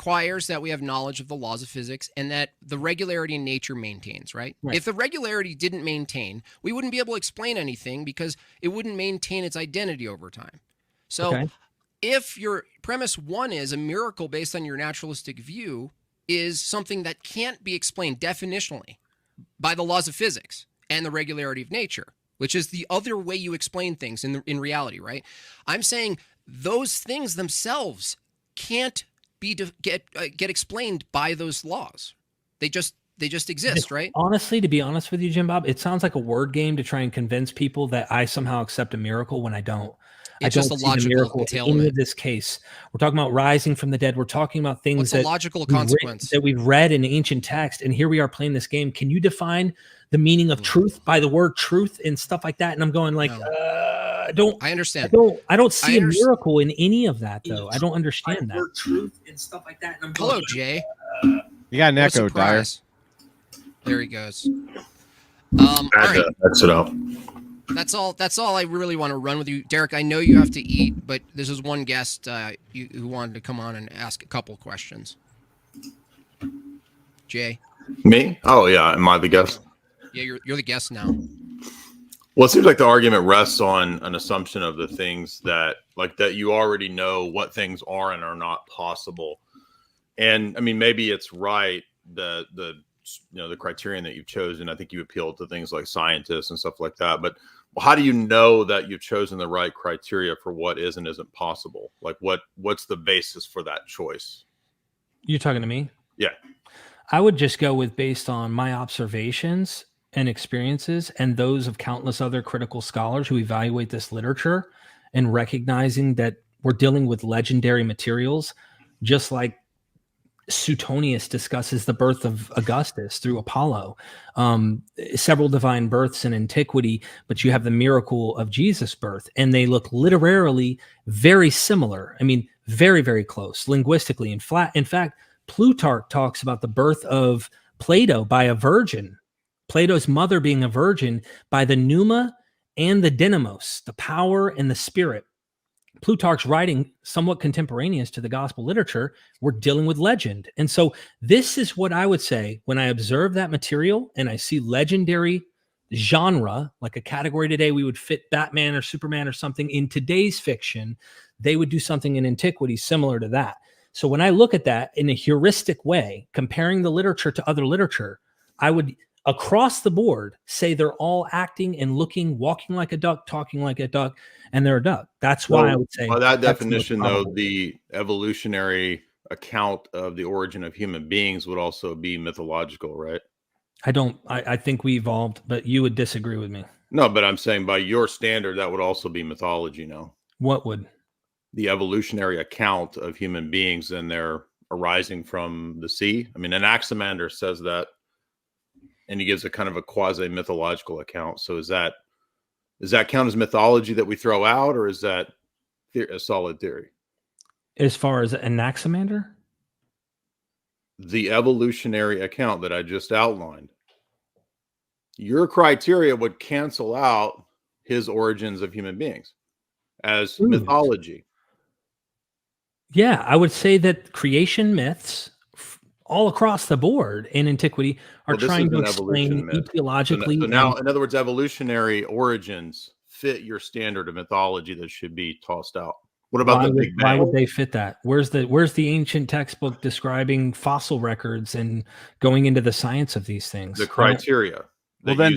requires that we have knowledge of the laws of physics and that the regularity in nature maintains, right? If the regularity didn't maintain, we wouldn't be able to explain anything because it wouldn't maintain its identity over time. So if your premise one is a miracle based on your naturalistic view is something that can't be explained definitionally by the laws of physics and the regularity of nature, which is the other way you explain things in reality, right? I'm saying those things themselves can't be get explained by those laws. They just exist, right? Honestly, to be honest with you, Jim Bob, it sounds like a word game to try and convince people that I somehow accept a miracle when I don't. It's just a logical entailment. In this case, we're talking about rising from the dead. We're talking about things What's the logical consequence that we've read in ancient text, and here we are playing this game. Can you define the meaning of truth by the word truth and stuff like that? And I'm going like, I understand. I don't see a miracle in any of that, though. I don't understand that. Truth and stuff like that. And I'm going, hello, Jay. You got an echo, Dyer. There he goes. All right. That's it up. That's all I really want to run with you, Derek. I know you have to eat, but this is one guest who wanted to come on and ask a couple questions. Jay. Me? Oh yeah, am I the guest? Yeah, you're the guest now. Well, it seems like the argument rests on an assumption of the things that you already know what things are and are not possible. And I mean, maybe it's right the criterion that you've chosen. I think you appeal to things like scientists and stuff like that. But how do you know that you've chosen the right criteria for what is and isn't possible? Like what's the basis for that choice? You're talking to me? Yeah. I would just go with based on my observations and experiences and those of countless other critical scholars who evaluate this literature and recognizing that we're dealing with legendary materials, just like Suetonius discusses the birth of Augustus through Apollo, several divine births in antiquity, but you have the miracle of Jesus' birth, and they look literarily very similar. I mean, very, very close linguistically. In fact, Plutarch talks about the birth of Plato by a virgin, Plato's mother being a virgin, by the pneuma and the dynamos, the power and the spirit. Plutarch's writing somewhat contemporaneous to the gospel literature. We're dealing with legend. And so this is what I would say when I observe that material and I see legendary genre, like a category today, we would fit Batman or Superman or something. In today's fiction, they would do something in antiquity similar to that. So when I look at that in a heuristic way, comparing the literature to other literature, I would across the board say they're all acting and looking, walking like a duck, talking like a duck, and they're a duck. That's why I would say. By that definition, though, the evolutionary account of the origin of human beings would also be mythological, right? I think we evolved, but you would disagree with me. No, but I'm saying by your standard, that would also be mythology now. What would? The evolutionary account of human beings and their arising from the sea. I mean, Anaximander says that, and he gives a kind of a quasi-mythological account. So does that count as mythology that we throw out, or is that a solid theory? As far as Anaximander? The evolutionary account that I just outlined. Your criteria would cancel out his origins of human beings as mythology. Yeah, I would say that creation myths all across the board in antiquity are trying to explain etiologically. So now, in other words, evolutionary origins fit your standard of mythology that should be tossed out. What about the Big Bang? Why would they fit that? Where's the ancient textbook describing fossil records and going into the science of these things? The criteria. Well, then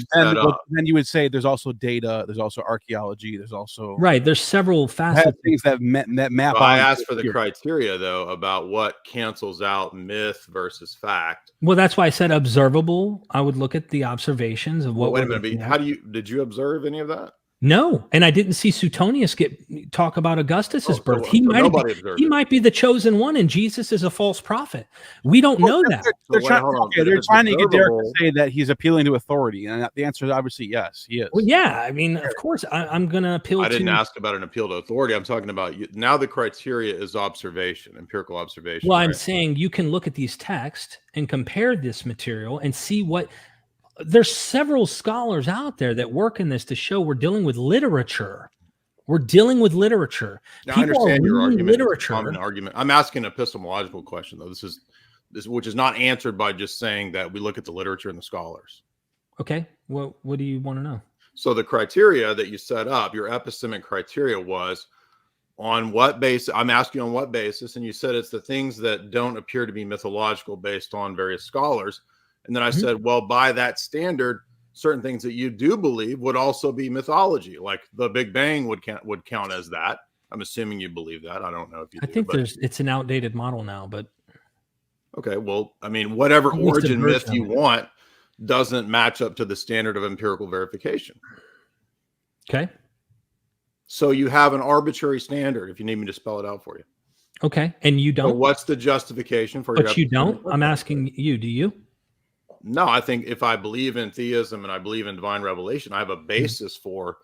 you would say there's also data, there's also archaeology, there's also there's several facets things that map. I asked for the criteria though about what cancels out myth versus fact. Well, that's why I said observable. I would look at the observations of what. Wait a minute, did you observe any of that? No, and I didn't see Suetonius talk about Augustus's birth. He might be the chosen one, and Jesus is a false prophet. We don't know that. They're trying to get Derek to say that he's appealing to authority, and the answer is obviously yes, he is. Well, yeah, I mean, of course, I'm going to appeal. I didn't ask about an appeal to authority. I'm talking about now. The criteria is observation, empirical observation. Well, I'm saying you can look at these texts and compare this material and see what. There's several scholars out there that work in this to show we're dealing with literature. We're dealing with literature. Now, I understand your argument. Literature. An argument. I'm asking an epistemological question, though. This which is not answered by just saying that we look at the literature and the scholars. Okay. Well, what do you want to know? So the criteria that you set up, your epistemic criteria was on what basis? I'm asking on what basis, and you said it's the things that don't appear to be mythological based on various scholars. And then I said, well, by that standard, certain things that you do believe would also be mythology, like the Big Bang would count as that. I'm assuming you believe that. I don't know if you do. I think it's an outdated model now, but okay. Well, I mean, whatever origin myth you want doesn't match up to the standard of empirical verification. Okay. So you have an arbitrary standard, if you need me to spell it out for you. Okay. And you don't. So what's the justification for but you don't? I'm asking you, do you? No, I think if I believe in theism and I believe in divine revelation, I have a basis for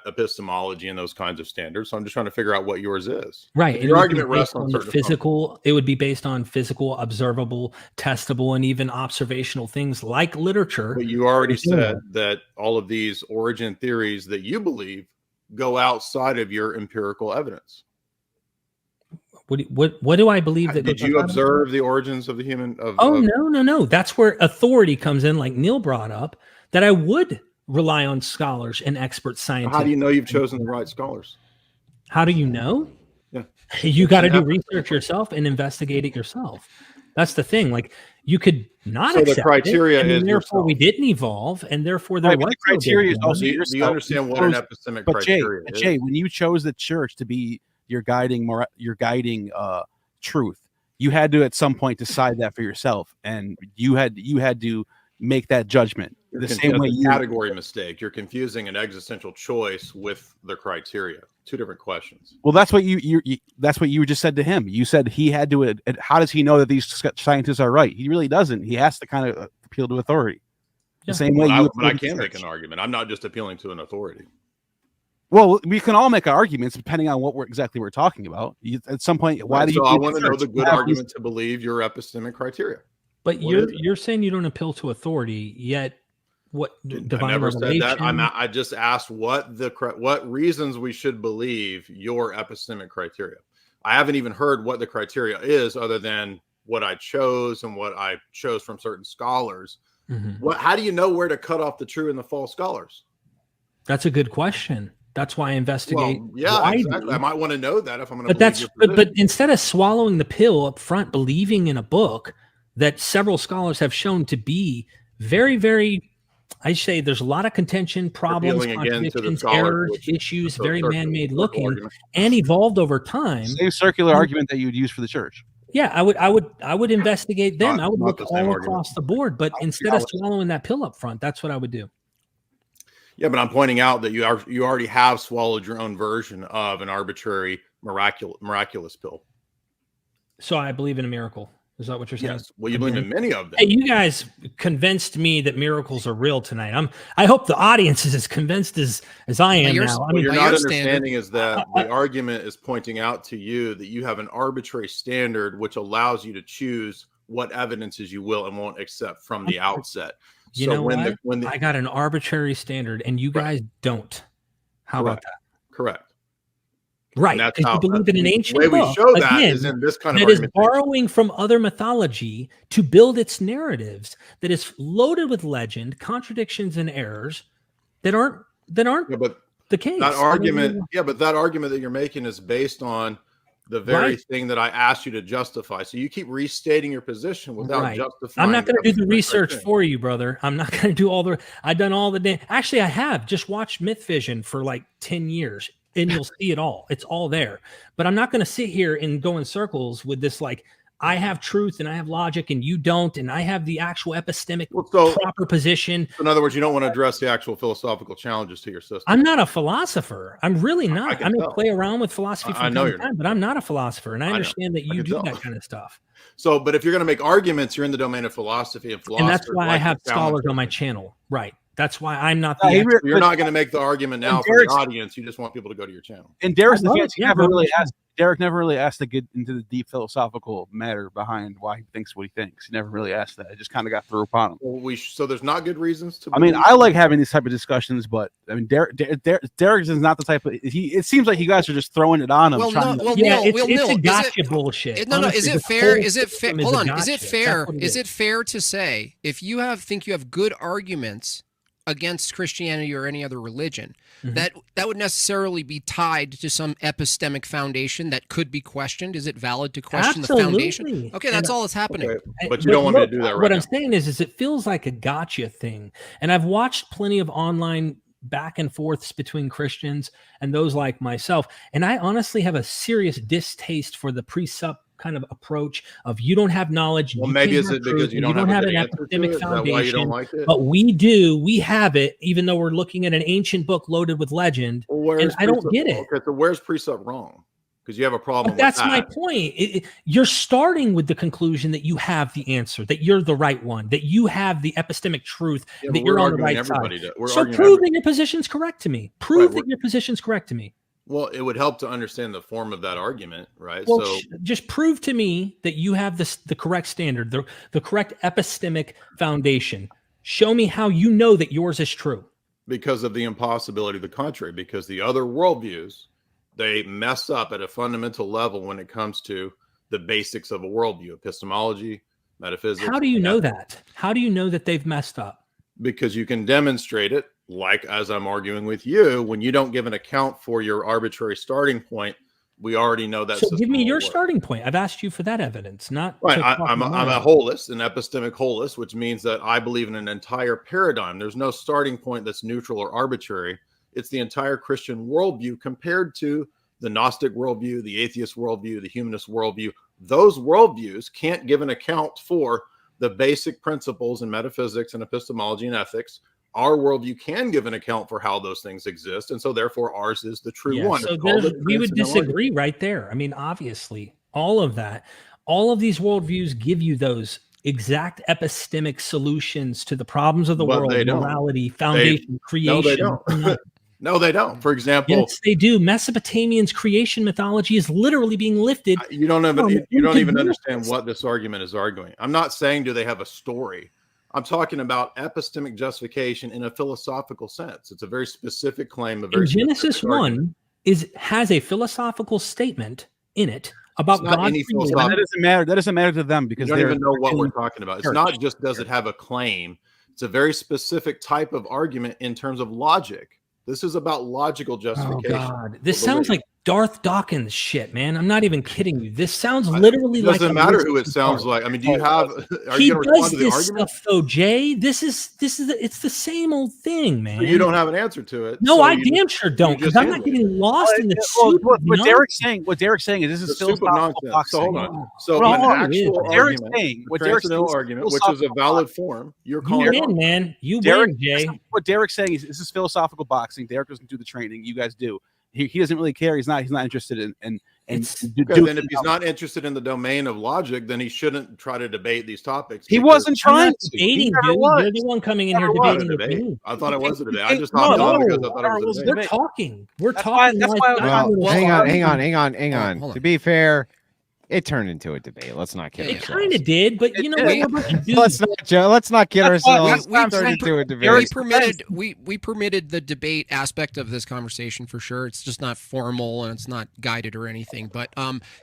epistemology and those kinds of standards. So I'm just trying to figure out what yours is. Right. Your argument rests on the physical. It would be based on physical, observable, testable, and even observational things like literature. But you already said that all of these origin theories that you believe go outside of your empirical evidence. What do I believe that? Did you observe the origins of the human? No. That's where authority comes in, like Neil brought up, that I would rely on scholars and expert scientists. How do you know you've chosen the right scholars? How do you know? Yeah. You got to do research yourself and investigate it yourself. That's the thing. Like you could not accept the criteria it, and is therefore yourself. we didn't evolve, and therefore there was the criteria is also do you understand what an epistemic criteria is? Jay, when you chose the church to be your guiding truth, you had to at some point decide that for yourself, and you had to make that judgment. The same way category mistake. You're confusing an existential choice with the criteria. Two different questions. Well, that's what that's what you just said to him. You said he had to. How does he know that these scientists are right? He really doesn't. He has to kind of appeal to authority. The same way. But I can make an argument. I'm not just appealing to an authority. Well, we can all make arguments depending on what we're talking about. At some point, why do you? So I want to know the good argument to believe your epistemic criteria. But you're saying you don't appeal to authority, yet what divine I never revelation? said that. I just asked what reasons we should believe your epistemic criteria. I haven't even heard what the criteria is, other than what I chose and what I chose from certain scholars. How do you know where to cut off the true and the false scholars? That's a good question. That's why I investigate. Well, yeah, exactly. I might want to know that if I'm going to. But instead of swallowing the pill up front, believing in a book that several scholars have shown to be very, very, I say there's a lot of contention, problems, contradictions, errors, issues, very man-made looking, and evolved over time. Same circular argument that you would use for the church. Yeah, I would investigate them. I would look all across the board, but instead of swallowing that pill up front, that's what I would do. Yeah, but I'm pointing out that you already have swallowed your own version of an arbitrary miraculous pill. So I believe in a miracle. Is that what you're saying? Yes. Well, you believe in many of them. Hey, you guys convinced me that miracles are real tonight. I hope the audience is as convinced as I am now. What you're not understanding is that the argument is pointing out to you that you have an arbitrary standard which allows you to choose what evidences you will and won't accept from the outset. You know what? I got an arbitrary standard, and you guys don't. How about that? Correct. Right, because you believe in an ancient book. The way we show that again, is in this kind of that is borrowing from other mythology to build its narratives, that is loaded with legend, contradictions, and errors that aren't the case. That argument, but that argument that you're making is based on the very thing that I asked you to justify. So you keep restating your position without justifying. I'm not going to do the research for you, brother. I'm not going to do I've done all the actually, I have just watched Myth Vision for like 10 years. And you'll see it all. It's all there. But I'm not going to sit here and go in circles with this, like, I have truth and I have logic and you don't, and I have the actual epistemic proper position. In other words, you don't want to address the actual philosophical challenges to your system. I'm not a philosopher. I'm really not. I may play around with philosophy from time to time, but I'm not a philosopher. And I understand that you do that kind of stuff. So, but if you're going to make arguments, you're in the domain of philosophy and philosophy. And that's why I have scholars on my channel. Right. That's why I'm not the You're not going to make the argument now for the audience. You just want people to go to your channel. And Derek's defense, Derek never really asked to get into the deep philosophical matter behind why he thinks what he thinks. He never really asked that. It just kind of got thrown upon him. Well, so there's not good reasons to. I mean, I like having these type of discussions, but I mean, Derek is not the type of. It seems like you guys are just throwing it on him. It's a gotcha bullshit. No, is it fair? Is it fair? Hold on. Is it fair? Is it fair to say if you think you have good arguments against Christianity or any other religion, that would necessarily be tied to some epistemic foundation that could be questioned? Is it valid to question the foundation? Okay, that's all that's happening. Okay. But you don't want me to do that right What now. I'm saying is it feels like a gotcha thing. And I've watched plenty of online back and forths between Christians and those like myself. And I honestly have a serious distaste for the presup kind of approach of you don't have knowledge. Well, maybe it's because you don't have an epistemic foundation. Why you don't like it? But we do. We have it, even though we're looking at an ancient book loaded with legend. And I don't get it. Okay, so where's precept wrong? Because you have a problem with that's my point. You're starting with the conclusion that you have the answer, that you're the right one, that you have the epistemic truth, that you're on the right side. So prove that your position's correct to me. Prove that your position's correct to me. Well, it would help to understand the form of that argument, right? Well, so just prove to me that you have the correct standard, the correct epistemic foundation. Show me how you know that yours is true. Because of the impossibility of the contrary, because the other worldviews, they mess up at a fundamental level when it comes to the basics of a worldview, epistemology, metaphysics. How do you know that? How do you know that they've messed up? Because you can demonstrate it. Like, as I'm arguing with you, when you don't give an account for your arbitrary starting point, we already know that. So give me your starting point. I've asked you for that evidence, not. Right. I'm a holist, an epistemic holist, which means that I believe in an entire paradigm. There's no starting point that's neutral or arbitrary. It's the entire Christian worldview compared to the Gnostic worldview, the atheist worldview, the humanist worldview. Those worldviews can't give an account for the basic principles in metaphysics and epistemology and ethics. Our worldview can give an account for how those things exist, and so therefore ours is the true one. So we would disagree right there. I mean, obviously, all of these worldviews give you those exact epistemic solutions to the problems of the world, morality, foundation, creation. No, they don't. No, they don't. For example, yes, they do. Mesopotamian's creation mythology is literally being lifted. You don't even understand what this argument is arguing. I'm not saying do they have a story. I'm talking about epistemic justification in a philosophical sense. It's a very specific claim. Genesis 1 has a philosophical statement in it about God. That doesn't matter. That doesn't matter to them because they don't even know what we're talking about. It's not just does it have a claim. It's a very specific type of argument in terms of logic. This is about logical justification. Oh God, this sounds like Darth Dawkins shit, man. I'm not even kidding you. This sounds literally like. Doesn't matter who it sounds like. I mean, do you have? Are you going to respond to the argument? Stuff, though, Jay. This is it's the same old thing, man. So you don't have an answer to it. No, I damn sure don't. Because I'm not getting lost in the soup. What Derek's saying is this is philosophical boxing. So hold on. So an actual argument, what Derek's argument, which is a valid form, you're calling it, man. You win, Jay. What Derek's saying is this is philosophical boxing. Derek doesn't do the training. You guys do. He doesn't really care. He's not interested in then if he's not interested in the domain of logic, then he shouldn't try to debate these topics. He wasn't trying to debating, dude. You're the one coming in here debating with me. I thought it was a debate. I just thought because I thought it was a debate. We're talking. We're talking. Hang on. To be fair, it turned into a debate. Let's not kid ourselves. It kind of did, but you know what? Let's not kid ourselves. We permitted the debate aspect of this conversation for sure. It's just not formal and it's not guided or anything. But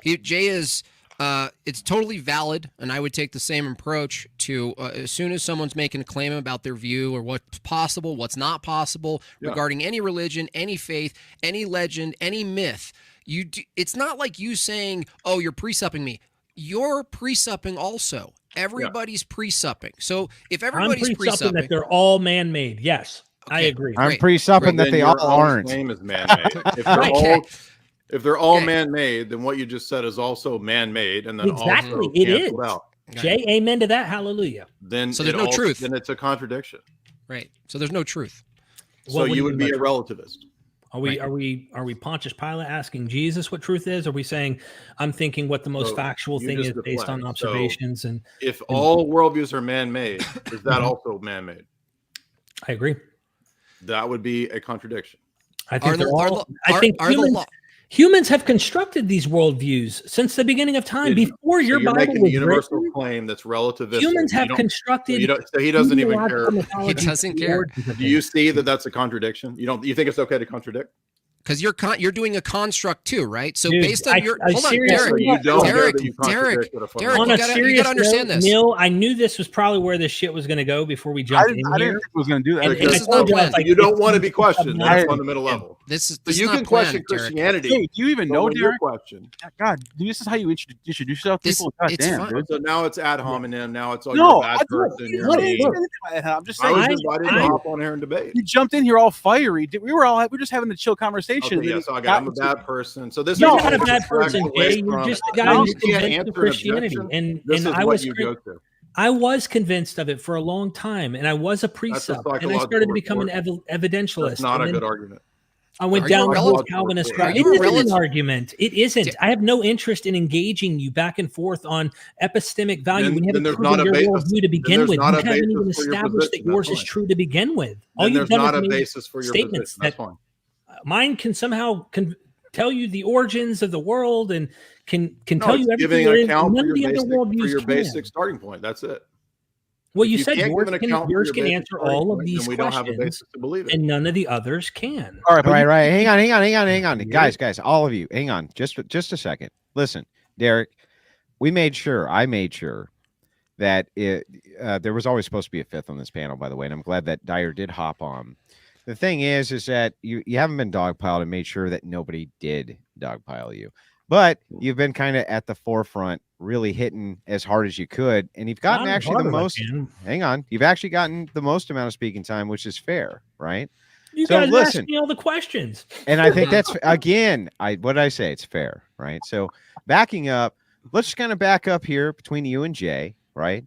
Jay is. It's totally valid, and I would take the same approach to as soon as someone's making a claim about their view or what's possible, what's not possible regarding any religion, any faith, any legend, any myth. It's not like you saying, "Oh, you're presupping me." You're presupping also. Everybody's presupping. So if everybody's presupping that they're all man-made, yes, I agree. I'm presupping that they all aren't. Claim is man-made. If they're all man-made, then what you just said is also man-made, and then exactly also it is. Out. Jay, amen to that. Hallelujah. Then so there's no truth. Then it's a contradiction. Right. So there's no truth. So you would be a relativist. Are we Pontius Pilate asking Jesus what truth is? Are we saying I'm thinking what the most factual thing is based on observations? And if all worldviews are man-made, is that also man-made? I agree. That would be a contradiction. I think humans have constructed these worldviews since the beginning of time. Before your Bible making was a universal written, claim that's relativistic. Humans have constructed. So he doesn't even care. He doesn't care. Do you see that that's a contradiction? You think it's okay to contradict? Because you're doing a construct too, right? So Dude, based on hold on, Derek, on a you gotta understand this. Neil, I knew this was probably where this shit was going to go before we jumped in I here. didn't think it was going to do that. And this is not planned. You don't want to be questioned at a fundamental level. This you can question Christianity. Hey, do you even know, Derek? Question. God, this is how you introduce yourself to people. God damn, dude. So now it's ad hominem. Now it's all your bad person. I'm just saying. I was invited to hop on here and debate. You jumped in here all fiery. We were just having a chill conversation. Okay, so I'm a bad person. So this you're is not a bad person, Jay. You're just a guy who's convinced of Christianity. And I was convinced of it for a long time, and I was a precept, and I started to become an evidentialist. That's not a good argument. I went down the whole Calvinist route. It isn't an argument. It isn't. I have no interest in engaging you back and forth on epistemic value. We haven't proven your worldview to begin with. You haven't even established that yours is true to begin with. All you've done is basis for your statements that mine can somehow tell you the origins of the world and can tell you everything. None of the other worldviews for your basic starting point. That's it. Well, you said yours can answer all of these questions, and none of the others can. All right. Hang on. Guys, all of you, hang on. Just a second. Listen, Derek, I made sure that there was always supposed to be a fifth on this panel, by the way, and I'm glad that Dyer did hop on. The thing is that you haven't been dogpiled and made sure that nobody did dogpile you. But you've been kind of at the forefront, really hitting as hard as you could. And you've gotten actually the most. Hang on. You've actually gotten the most amount of speaking time, which is fair, right? You guys asked me all the questions. And I think that's, again, what did I say? It's fair, right? So backing up, let's just kind of back up here between you and Jay, right?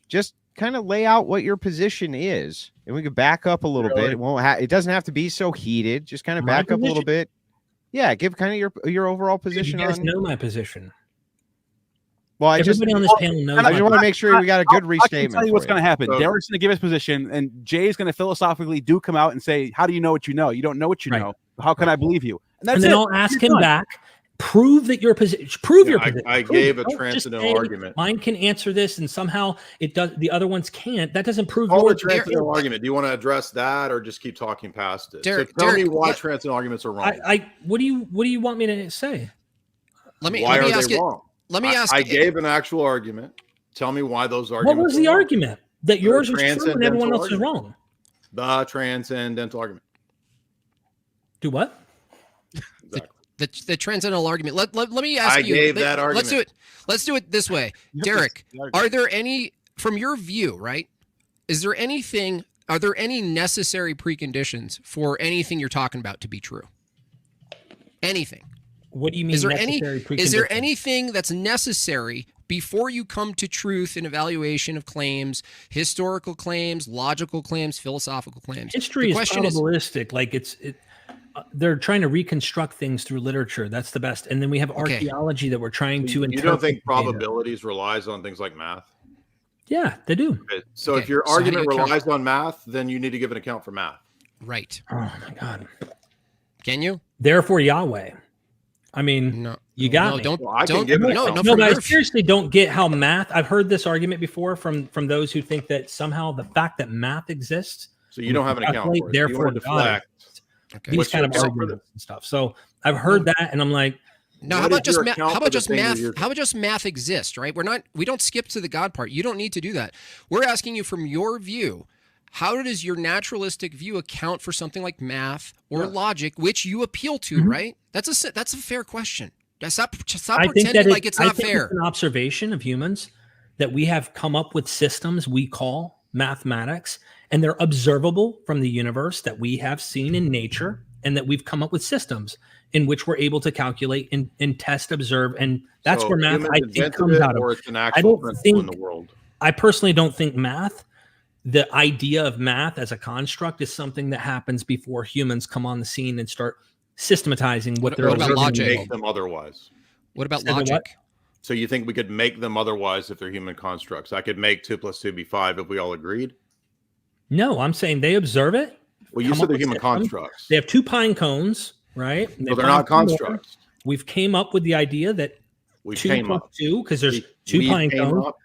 Just kind of lay out what your position is. And we could back up a little bit. It doesn't have to be so heated. Just kind of back up a little bit. Yeah, give kind of your overall position. You guys know my position. Well, everybody on this panel knows. I just want to make sure we got a good restatement. I can tell you what's going to happen. Derek's going to give his position, and Jay's going to philosophically come out and say, "How do you know what you know? You don't know what you know. How can I believe you?" And then I'll ask him back. Prove that your position. Prove your position. I gave a transcendental argument. Mine can answer this, and somehow it does. The other ones can't. That doesn't prove your transcendental argument. Do you want to address that, or just keep talking past it? Derek, tell me why transcendental arguments are wrong. What do you want me to say? Let me ask you. Wrong? Let me ask. I gave an actual argument. Tell me why those arguments. What was the argument? That yours is true and everyone else is wrong. The transcendental argument. Do what? The transcendental argument. Let me ask you. I gave that argument. Let's do it this way, Derek. Are there any, from your view, right? Are there any necessary preconditions for anything you're talking about to be true? Anything? What do you mean? Is there anything that's necessary before you come to truth in evaluation of claims, historical claims, logical claims, philosophical claims? History is probabilistic. Like they're trying to reconstruct things through literature. That's the best. And then we have archaeology that we're trying to interpret. You don't think probabilities relies on things like math? Yeah, they do. Okay. So if your argument relies on math, then you need to give an account for math. Right. Oh my God. Can you? Therefore, Yahweh. I mean, you got me. I seriously don't get how math. I've heard this argument before from those who think that somehow the fact that math exists. So you don't have an account for it. Therefore, deflect. These kind of arguments and stuff. So I've heard that, and I'm like, no. How about just math? How about just math exist? Right? We don't skip to the God part. You don't need to do that. We're asking you from your view. How does your naturalistic view account for something like math or logic, which you appeal to? Right? That's a fair question. Stop pretending like it's not fair. It's an observation of humans that we have come up with systems we call mathematics, and they're observable from the universe that we have seen in nature, and that we've come up with systems in which we're able to calculate and test, observe, and that's where math I think comes out of. I personally don't think math. The idea of math as a construct is something that happens before humans come on the scene and start systematizing what they're about logic. Make them otherwise. What about logic? So you think we could make them otherwise if they're human constructs? I could make 2 + 2 be 5 if we all agreed. No, I'm saying they observe it. Well, you said they're human constructs. They have 2 pine cones, right? So they're not constructs. We've came up with the idea that We 2 came plus up. 2 because there's We 2 pine came cones. up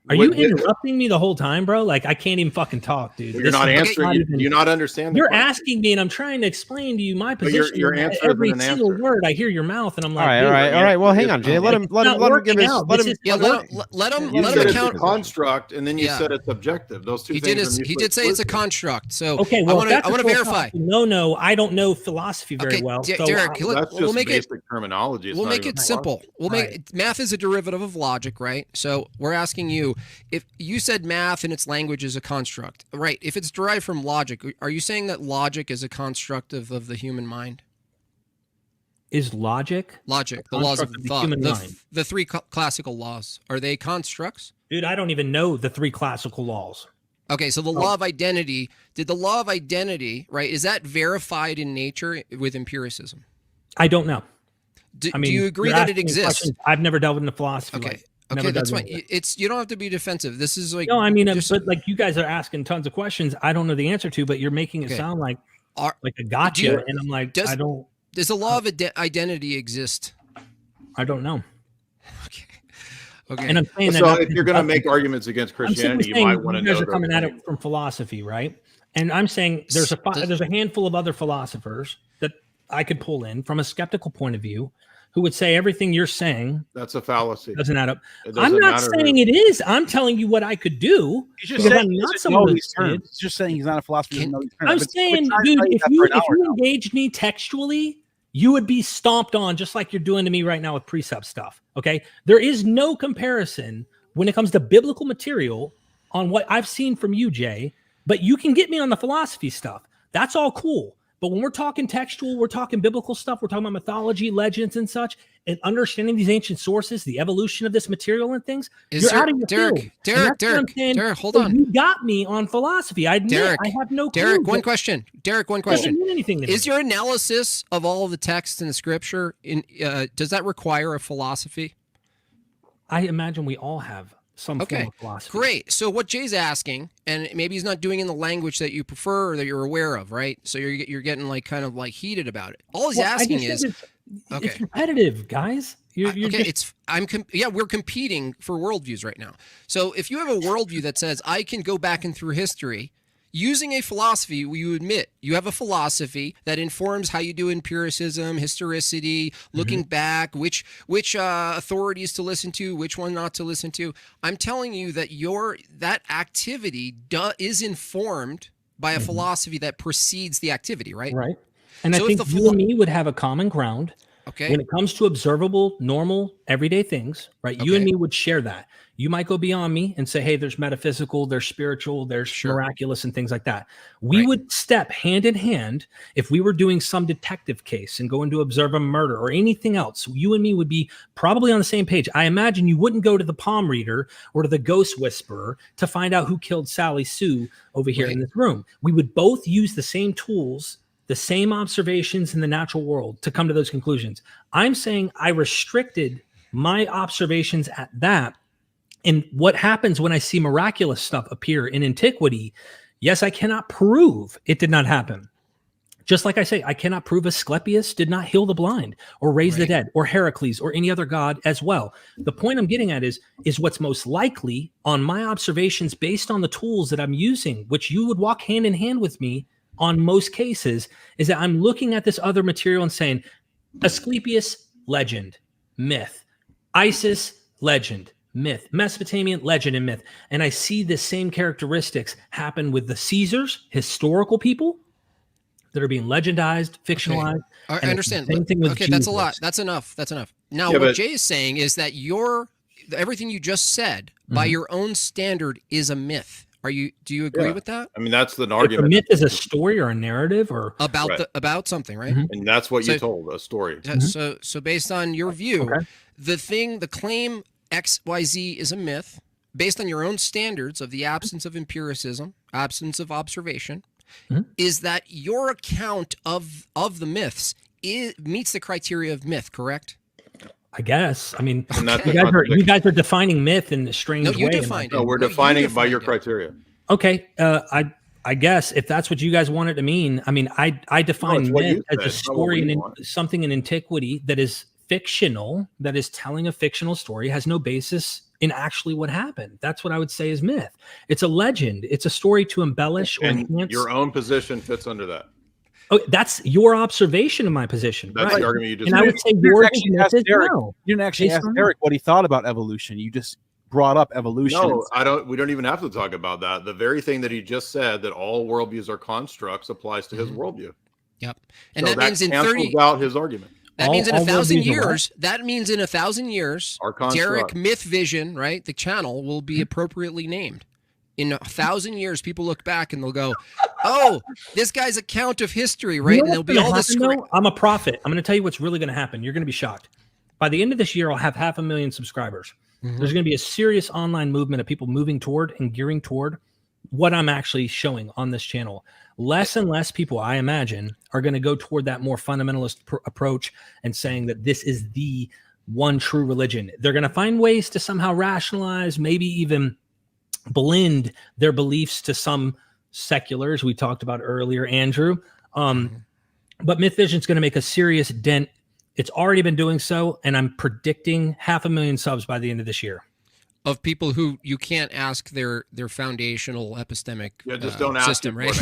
Are you with- interrupting me the whole time, bro? Like I can't even fucking talk, dude. You're not answering. You not understand. You're asking me, and I'm trying to explain to you my But position. your answer every isn't an single answer. word I hear your mouth, and I'm like, All right. Well, hang on, Jay. Let him give his. out. Let This him. is- Yeah, let You him said it's account. a construct, and then you Yeah. said it's objective. Those two He things. did say it's a construct. So okay, well, I want to verify. No, I don't know philosophy very well. So Derek, That's we'll just make it. basic terminology. It's We'll not make even it simple. We'll make Right. math is a derivative of logic, right? So we're asking you if you said math in its language is a construct, right? If it's derived from logic, are you saying that logic is a construct of the human mind? Is logic The laws of construct of the thought, human mind? the 3 classical laws, are they constructs? Dude, I don't even know the 3 classical laws. Okay, so the law of identity, right, is that verified in nature with empiricism? I don't know. Do I mean, you agree you're that it asking me exists? questions. I've never delved into philosophy. Okay. Like, Okay, never that's done fine. it. It's you don't have to be defensive. This is like No, I mean, just- but like you guys are asking tons of questions I don't know the answer to, but you're making it Okay. sound like Are- a gotcha, do you- and I'm like, does- I don't does the law of identity exist? know. Okay. And I'm saying that So not if you're going to because- make arguments against I'm simply Christianity, you saying might want to you know. guys are their coming at opinion. it from philosophy, right? And I'm saying there's a handful of other philosophers that I could pull in from a skeptical point of view who would say everything you're saying That's a fallacy. doesn't add up. It I'm doesn't not matter saying it is. I'm telling you what I could do. He's just Because saying I'm he not doesn't someone know who's these terms. He's just saying he's not a philosopher. He doesn't know these terms. I'm I've been saying, trying to dude, tell you if that you for an hour now. engaged me textually, you would be stomped on just like you're doing to me right now with precept stuff. Okay. There is no comparison when it comes to biblical material on what I've seen from you, Jay, but you can get me on the philosophy stuff. That's all cool. But when we're talking textual, we're talking biblical stuff, we're talking about mythology, legends, and such, and understanding these ancient sources, the evolution of this material and things, you're out of your field. Derek, hold on. You got me on philosophy. I admit Derek, I have no clue. Derek, one question. It doesn't mean anything to me. Is your analysis of all of the text in the scripture does that require a philosophy? I imagine we all have some form of philosophy. Great. So what Jay's asking, and maybe he's not doing in the language that you prefer or that you're aware of, right? So you're getting like kind of like heated about it. All he's asking is, it's repetitive, guys. You're okay, just, we're competing for worldviews right now. So if you have a worldview that says I can go back and through history using a philosophy, you admit you have a philosophy that informs how you do empiricism, historicity, looking back, which authorities to listen to, which one not to listen to. I'm telling you that that activity is informed by a philosophy that precedes the activity, right? right. And So I if think the you and me would have a common ground. Okay. When it comes to observable, normal, everyday things, right? You and me would share that. You might go beyond me and say, hey, there's metaphysical, there's spiritual, there's miraculous and things like that. We would step hand in hand if we were doing some detective case and going to observe a murder or anything else. You and me would be probably on the same page. I imagine you wouldn't go to the palm reader or to the ghost whisperer to find out who killed Sally Sue over here in this room. We would both use the same tools, the same observations in the natural world to come to those conclusions. I'm saying I restricted my observations at that. And what happens when I see miraculous stuff appear in antiquity? Yes, I cannot prove it did not happen. Just like I say, I cannot prove Asclepius did not heal the blind or raise the dead or Heracles or any other god as well. The point I'm getting at is what's most likely on my observations based on the tools that I'm using, which you would walk hand in hand with me on most cases, is that I'm looking at this other material and saying, Asclepius, legend, myth. Isis, legend, myth. Mesopotamian, legend, and myth. And I see the same characteristics happen with the Caesars, historical people that are being legendized, fictionalized. I understand. Same thing with that's Jesus. a lot. That's enough. Now, Yeah, what Jay is saying is that everything you just said, by your own standard, is a myth. Do you agree with that? I mean, that's the If a argument. myth is a story or a narrative or About something, right? And that's what you told, a story. So based on your view, the claim XYZ is a myth, based on your own standards of the absence of empiricism, absence of observation, is that your account of the myths meets the criteria of myth, correct? I guess. I mean, And that's you guys are defining myth in a strange way. You defined it. No, we're defining it by your criteria. Okay. I guess if that's what you guys want it to mean, I mean, I define myth as a story and something in antiquity that is fictional, that is telling a fictional story, has no basis in actually what happened. That's what I would say is myth. It's a legend. It's a story to embellish or enhance. Your own position fits under that. Oh, that's your observation of my position. That's the argument you just made. And I would say yours is no. You didn't actually ask Eric what he thought about evolution. You just brought up evolution. No, I don't. We don't even have to talk about that. The very thing that he just said, that all worldviews are constructs, applies to his worldview. Yep, and so that means in 30 out his argument. That means in 1,000 years. That means in 1,000 years, Derek Myth Vision, right? The channel will be appropriately named. In 1,000 years, people look back and they'll go, "Oh, this guy's account of history," right? And there'll be all this. I'm a prophet. I'm going to tell you what's really going to happen. You're going to be shocked. By the end of this year, I'll have 500,000 subscribers. There's going to be a serious online movement of people moving toward and gearing toward what I'm actually showing on this channel. Less and less people, I imagine, are going to go toward that more fundamentalist approach and saying that this is the one true religion. They're going to find ways to somehow rationalize, maybe even blend their beliefs to some seculars we talked about earlier, Andrew. But Myth Vision is going to make a serious dent. It's already been doing so, and I'm predicting 500,000 subs by the end of this year. Of people who you can't ask their foundational epistemic just don't system, right?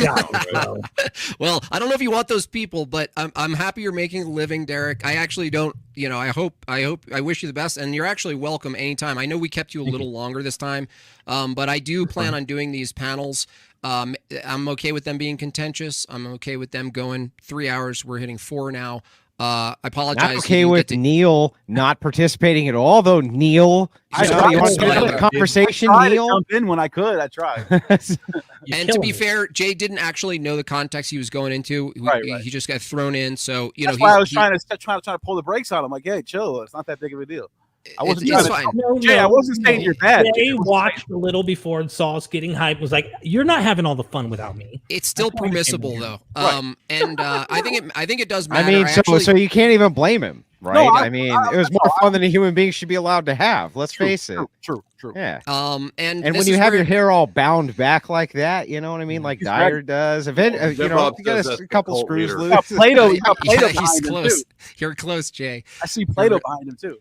Well, I don't know if you want those people, but I'm happy you're making a living, Derek. I actually don't, I wish you the best, and you're actually welcome anytime. I know we kept you a little longer this time, but I do plan on doing these panels. I'm okay with them being contentious. I'm okay with them going 3 hours. We're hitting 4 now. I apologize. Not okay with Neil not participating at all, though. Neil, you want to get into the conversation? Neil, jump in when I could. I tried. And to be fair, Jay didn't actually know the context he was going into. He just got thrown in. So that's why I was trying to pull the brakes on him. Like, hey, chill. It's not that big of a deal. I wasn't Jay, I wasn't saying you're bad. Jay watched a little before and saw us getting hyped. Was like, "You're not having all the fun without me." It's still permissible though, and I think it does matter. I mean, so you can't even blame him, right? No, I mean, it was more fun than a human being should be allowed to have. Let's face it. True. Yeah. And when you have your hair all bound back like that, you know what I mean, like Dyer does. If it, you get a couple screws loose. Plato, he's close. You're close, Jay. I see Plato behind him too.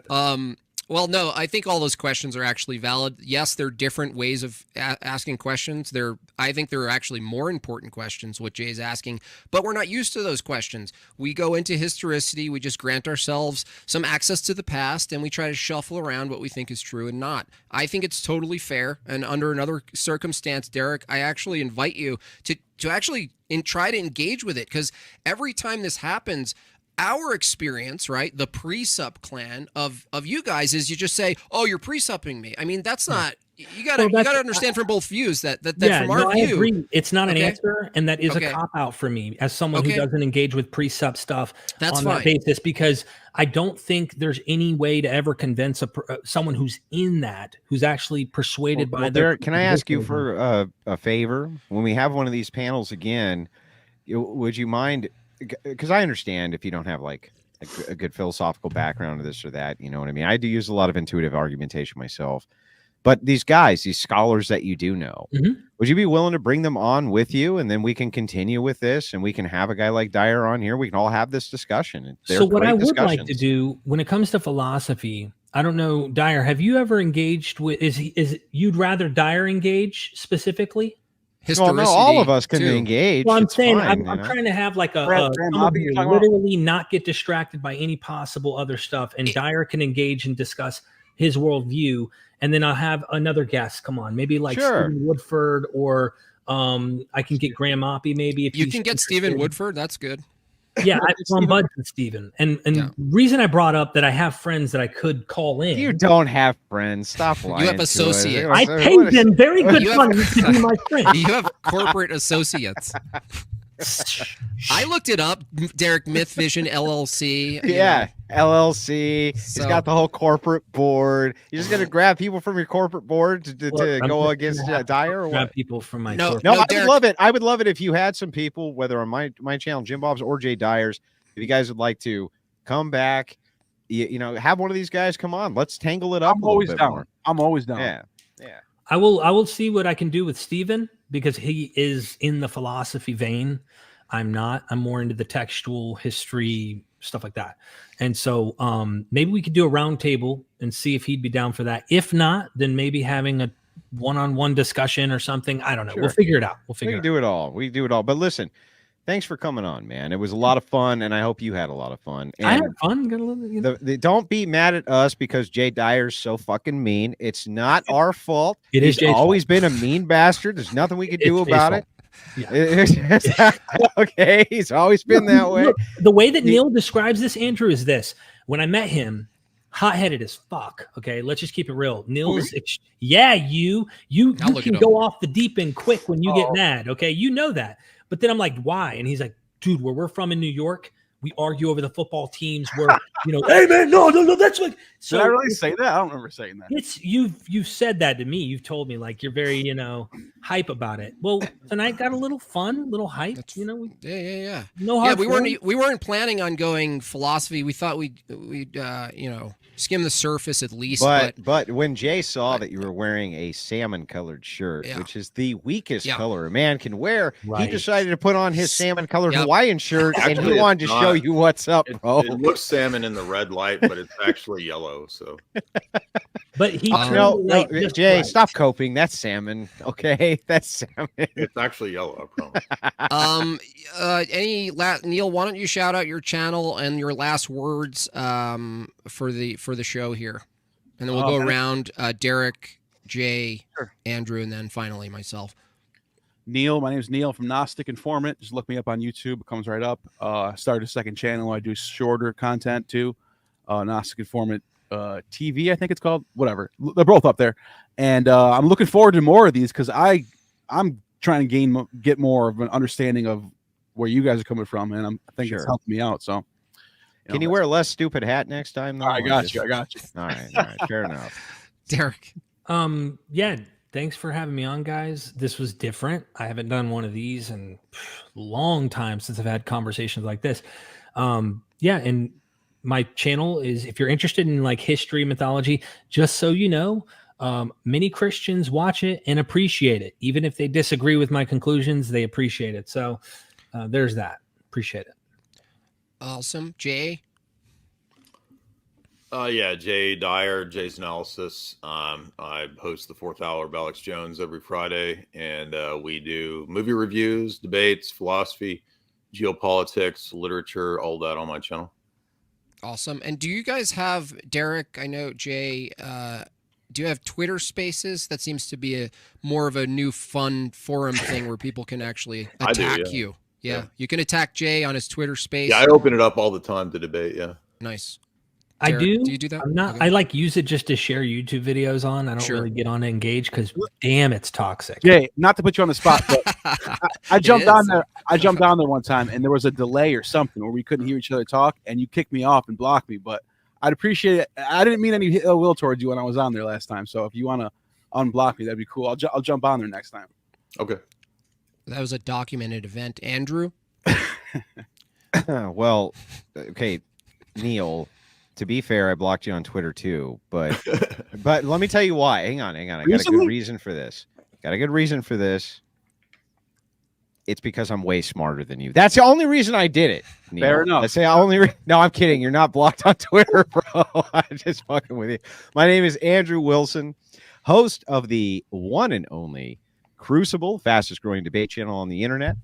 Well, no, I think all those questions are actually valid. Yes, they're different ways of asking questions. I think there are actually more important questions, what Jay's asking, but we're not used to those questions. We go into historicity, we just grant ourselves some access to the past, and we try to shuffle around what we think is true and not. I think it's totally fair, and under another circumstance, Derek, I actually invite you to actually try to engage with it, because every time this happens, our experience, right, the pre-sup clan of you guys is you just say, "Oh, you're pre-supping me." I mean, that's not. You gotta understand from both views that from our view, I agree. It's not an answer, and that is a cop out for me as someone who doesn't engage with pre-sup stuff on that basis, because I don't think there's any way to ever convince someone who's in that, who's actually persuaded by their. Can I ask you for a favor? When we have one of these panels again, would you mind? Because I understand if you don't have like a good philosophical background of this or that, you know what I mean? I do use a lot of intuitive argumentation myself, but these scholars that you do know, would you be willing to bring them on with you? And then we can continue with this, and we can have a guy like Dyer on here. We can all have this discussion. So what I would like to do when it comes to philosophy, I don't know, Dyer, have you ever engaged with, is you'd rather Dyer engage specifically? Well, no, all of us can engage. Well, I'm saying I'm trying to have like literally not get distracted by any possible other stuff, and Dyer can engage and discuss his worldview, and then I'll have another guest come on, maybe like Stephen Woodford, or I can get Graham Oppie maybe. If you can get Stephen Woodford, that's good. Yeah, I'm buds with Steven. And reason I brought up that I have friends that I could call in. You don't have friends. Stop lying. You have associates. I paid them very good money to be my friend. You have corporate associates. I looked it up, Derek. Myth Vision LLC. Yeah, LLC. He's got the whole corporate board. You're just gonna grab people from your corporate board to go against Dyer, or grab what? people from my no. I would love it. I would love it if you had some people, whether on my channel, Jim Bob's or Jay Dyer's, if you guys would like to come back, you know, have one of these guys come on. Let's tangle it up. I'm always down. I'm always down. Yeah. I will see what I can do with Steven. because he is in the philosophy vein. I'm not. I'm more into the textual history, stuff like that. And so maybe we could do a round table and see if he'd be down for that. If not, then maybe having a one-on-one discussion or something. I don't know. Sure. We'll figure it out. We can do it all. We do it all. But listen, thanks for coming on, man. It was a lot of fun, and I hope you had a lot of fun. And I had fun. Got a little, don't be mad at us because Jay Dyer's so fucking mean. It's not our fault. He's always been a mean bastard. There's nothing we can do about it. Yeah. Okay, he's always been that way. Look, the way that Neil describes this, Andrew, is this. When I met him, hot-headed as fuck. Okay, let's just keep it real. Neil's, you can go off the deep end quick when you get mad. Okay, you know that. But then I'm like, why? And he's like, dude, where we're from in New York, we argue over the football teams. Where hey man, no, that's like. So did I really say that? I don't remember saying that. It's you've said that to me. You've told me like you're very hype about it. Well, tonight got a little fun, little hype. Yeah. No hard. We weren't planning on going philosophy. We thought we'd skim the surface at least. But when Jay saw that you were wearing a salmon-colored shirt, which is the weakest color a man can wear, he decided to put on his salmon-colored Hawaiian shirt, and he wanted to show you what's up, bro. It looks salmon in the red light, but it's actually yellow. So, but he Jay, stop coping. That's salmon. Okay, that's salmon. It's actually yellow. I promise. Neil, why don't you shout out your channel and your last words for the show here, and then we'll go around. Derek, Jay, Andrew, and then finally myself. Neil, my name is Neil from Gnostic Informant. Just look me up on YouTube; it comes right up. Started a second channel. I do shorter content too. Gnostic Informant TV, I think it's called. Whatever, they're both up there, and I'm looking forward to more of these because I'm trying to get more of an understanding of where you guys are coming from, and I think it's helping me out. So. Can you wear a less stupid hat next time? Though? I got you. All right. Fair enough. Derek. Thanks for having me on, guys. This was different. I haven't done one of these in a long time since I've had conversations like this. And my channel is, if you're interested in like history, mythology, just so you know, many Christians watch it and appreciate it. Even if they disagree with my conclusions, they appreciate it. So there's that. Appreciate it. Awesome. Jay? Jay Dyer, Jay's Analysis. I host the Fourth Hour with Alex Jones every Friday, and we do movie reviews, debates, philosophy, geopolitics, literature, all that on my channel. Awesome. And do you guys have, Derek, I know, Jay, do you have Twitter Spaces? That seems to be more of a new fun forum thing where people can actually attack you. Yeah, you can attack Jay on his Twitter space. Yeah, I open it up all the time to debate. Yeah, nice. Derek, I do. Do you do that? I'm not. Okay. I like use it just to share YouTube videos on. I don't really get on to engage because damn, it's toxic. Jay, not to put you on the spot, but I jumped on there. I jumped on there one time, and there was a delay or something where we couldn't hear each other talk, and you kicked me off and blocked me. But I'd appreciate it. I didn't mean any ill will towards you when I was on there last time. So if you want to unblock me, that'd be cool. I'll jump on there next time. Okay. That was a documented event. Andrew? Well, okay, Neil, to be fair, I blocked you on Twitter too, but let me tell you why. Hang on. I got a good reason for this. It's because I'm way smarter than you. That's the only reason I did it. Neil. Fair enough. That's the only No, I'm kidding. You're not blocked on Twitter, bro. I'm just fucking with you. My name is Andrew Wilson, host of the one and only Crucible, fastest growing debate channel on the internet.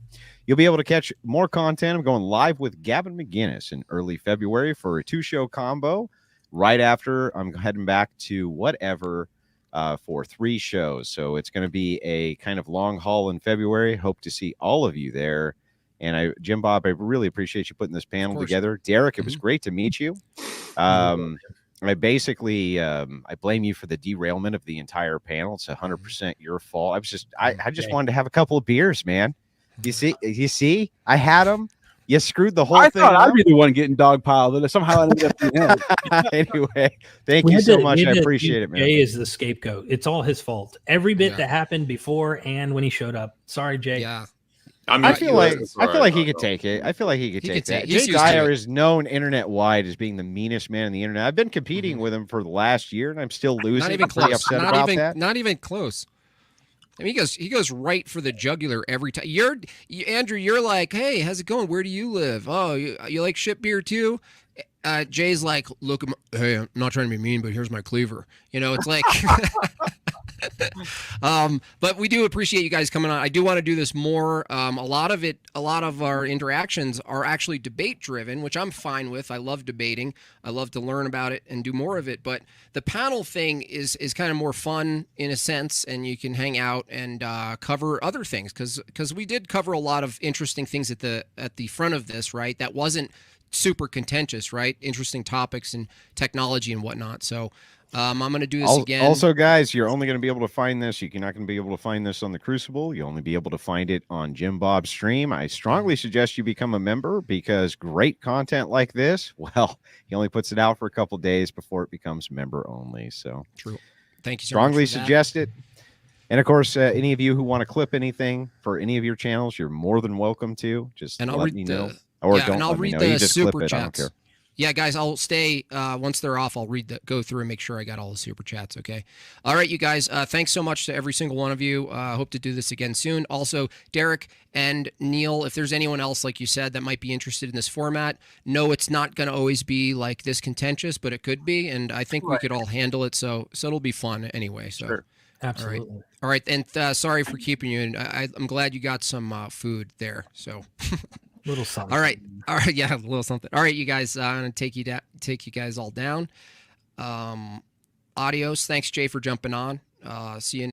You'll be able to catch more content. I'm going live with Gavin McGinnis in early February for a 2-show combo. Right after, I'm heading back to whatever for 3 shows. So it's going to be a kind of long haul in February. Hope to see all of you there. And Jim Bob, I really appreciate you putting this panel together. Derek, it was great to meet you. I basically I blame you for the derailment of the entire panel. It's 100% your fault. I just wanted to have a couple of beers, man. You see, I had them. You screwed the whole thing. I thought I'd be the one getting dogpiled, but somehow I ended up being Anyway, thank you so much. I appreciate it, man. Jay is the scapegoat. It's all his fault. Every bit that happened before and when he showed up. Sorry, Jay. Yeah. I feel like he could take it. I feel like he could take that. Jay Dyer is known internet wide as being the meanest man on the internet. I've been competing with him for the last year, and I'm still losing. Not even close. Not even close. I mean, he goes right for the jugular every time. Andrew, you're like, hey, how's it going? Where do you live? Oh, you like shit beer too? Jay's like, look, hey, I'm not trying to be mean, but here's my cleaver. It's like, but we do appreciate you guys coming on. I do want to do this more. A lot of our interactions are actually debate driven, which I'm fine with. I love debating. I love to learn about it and do more of it. But the panel thing is kind of more fun in a sense, and you can hang out and cover other things because we did cover a lot of interesting things at the front of this, right? That wasn't super contentious, right? Interesting topics and technology and whatnot. So I'm going to do this again. Also, guys, you're only going to be able to find this. You're not going to be able to find this on the Crucible. You'll only be able to find it on Jim Bob's stream. I strongly suggest you become a member because great content like this, well, he only puts it out for a couple of days before it becomes member only. So true. Thank you so strongly much for suggest it. And of course, any of you who want to clip anything for any of your channels, you're more than welcome to. Just let me know. Or don't and I'll let me read know. the You just clip super it. I don't chats. care. Yeah, guys, I'll stay. Once they're off, I'll go through and make sure I got all the super chats. Okay. All right, you guys. Thanks so much to every single one of you. Hope to do this again soon. Also, Derek and Neil, if there's anyone else, like you said, that might be interested in this format, no, it's not going to always be like this contentious, but it could be, and I think we could all handle it. So it'll be fun anyway. So. Sure. Absolutely. All right. And sorry for keeping you. And I'm glad you got some food there. So. Little something. All right. Yeah, a little something. All right, you guys. I'm gonna take you guys all down. Adios. Thanks, Jay, for jumping on. See you.